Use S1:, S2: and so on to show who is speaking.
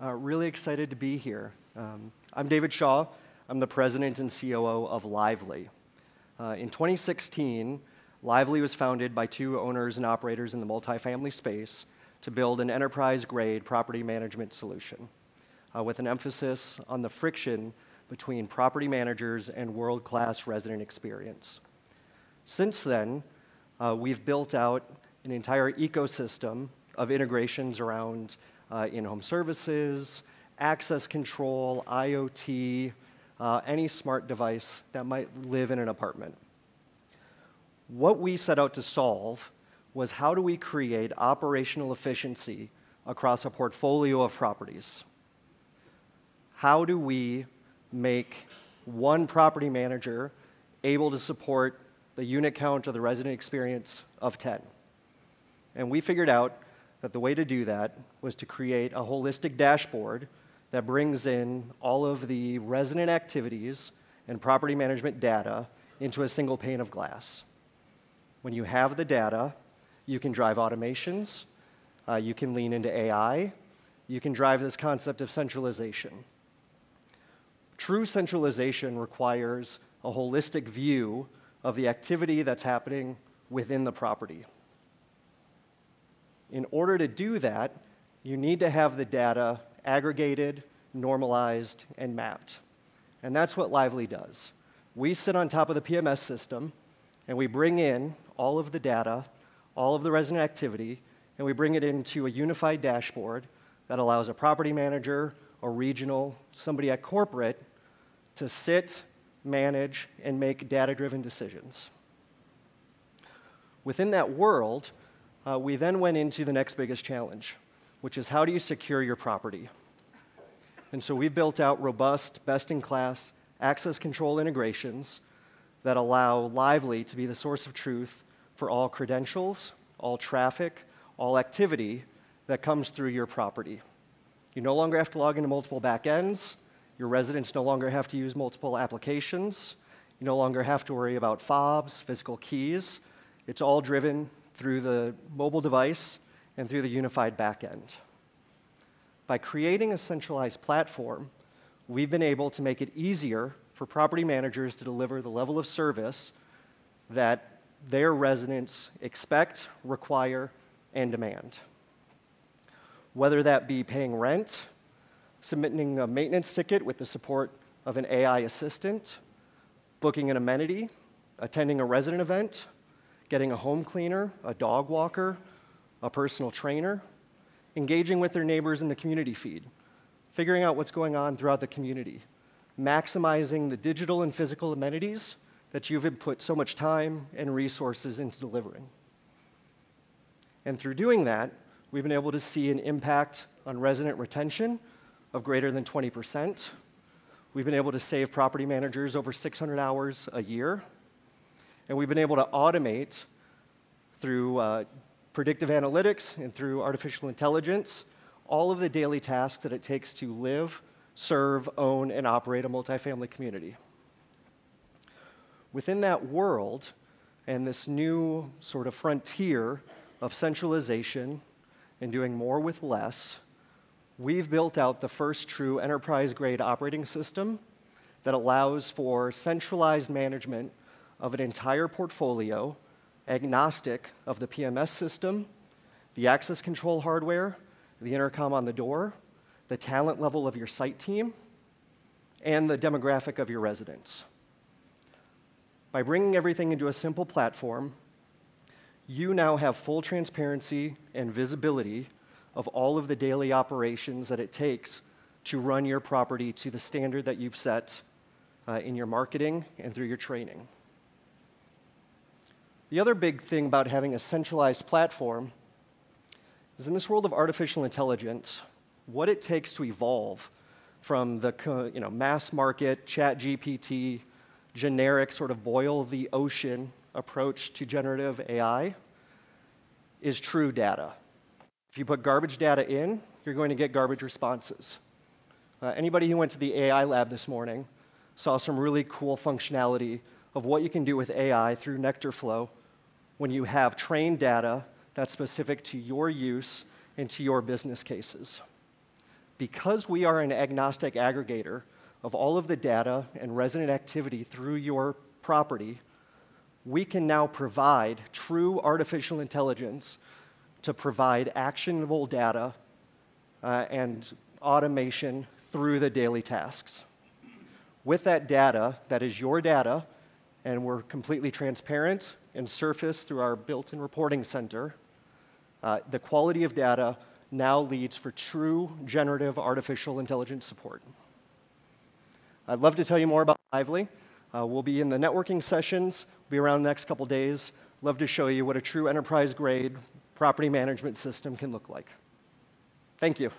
S1: Really excited to be here. I'm David Shaw. I'm the president and COO of Lively. In 2016, Lively was founded by two owners and operators in the multifamily space to build an enterprise-grade property management solution with an emphasis on the friction between property managers and world-class resident experience. Since then, we've built out an entire ecosystem of integrations around in-home services, access control, IoT, any smart device that might live in an apartment. What we set out to solve was how do we create operational efficiency across a portfolio of properties? How do we make one property manager able to support the unit count or the resident experience of 10? And we figured out that the way to do that was to create a holistic dashboard that brings in all of the resident activities and property management data into a single pane of glass. When you have the data, you can drive automations, you can lean into AI, you can drive this concept of centralization. True centralization requires a holistic view of the activity that's happening within the property. In order to do that, you need to have the data aggregated, normalized, and mapped. And that's what Lively does. We sit on top of the PMS system, and we bring in all of the data, all of the resident activity, and we bring it into a unified dashboard that allows a property manager, a regional, somebody at corporate to sit, manage, and make data-driven decisions. Within that world, we then went into the next biggest challenge, which is how do you secure your property? And so we built out robust, best-in-class access control integrations that allow Lively to be the source of truth for all credentials, all traffic, all activity that comes through your property. You no longer have to log into multiple backends. Your residents no longer have to use multiple applications. You no longer have to worry about fobs, physical keys. It's all driven through the mobile device and through the unified backend. By creating a centralized platform, we've been able to make it easier for property managers to deliver the level of service that their residents expect, require, and demand. Whether that be paying rent, submitting a maintenance ticket with the support of an AI assistant, booking an amenity, attending a resident event, getting a home cleaner, a dog walker, a personal trainer, engaging with their neighbors in the community feed, figuring out what's going on throughout the community, maximizing the digital and physical amenities that you've put so much time and resources into delivering. And through doing that, we've been able to see an impact on resident retention of greater than 20%. We've been able to save property managers over 600 hours a year. And we've been able to automate through predictive analytics and through artificial intelligence all of the daily tasks that it takes to live, serve, own, and operate a multifamily community. Within that world and this new sort of frontier of centralization and doing more with less, we've built out the first true enterprise-grade operating system that allows for centralized management of an entire portfolio, agnostic of the PMS system, the access control hardware, the intercom on the door, the talent level of your site team, and the demographic of your residents. By bringing everything into a simple platform, you now have full transparency and visibility of all of the daily operations that it takes to run your property to the standard that you've set in your marketing and through your training. The other big thing about having a centralized platform is in this world of artificial intelligence, what it takes to evolve from the mass market, ChatGPT, generic sort of boil the ocean approach to generative AI is true data. If you put garbage data in, you're going to get garbage responses. Anybody who went to the AI lab this morning saw some really cool functionality of what you can do with AI through NectarFlow when you have trained data that's specific to your use and to your business cases. Because we are an agnostic aggregator of all of the data and resident activity through your property, we can now provide true artificial intelligence to provide actionable data and automation through the daily tasks. With that data, that is your data, and we're completely transparent and surfaced through our built-in reporting center, the quality of data now leads for true generative artificial intelligence support. I'd love to tell you more about Lively. We'll be in the networking sessions, we'll be around the next couple days. Love to show you what a true enterprise-grade property management system can look like. Thank you.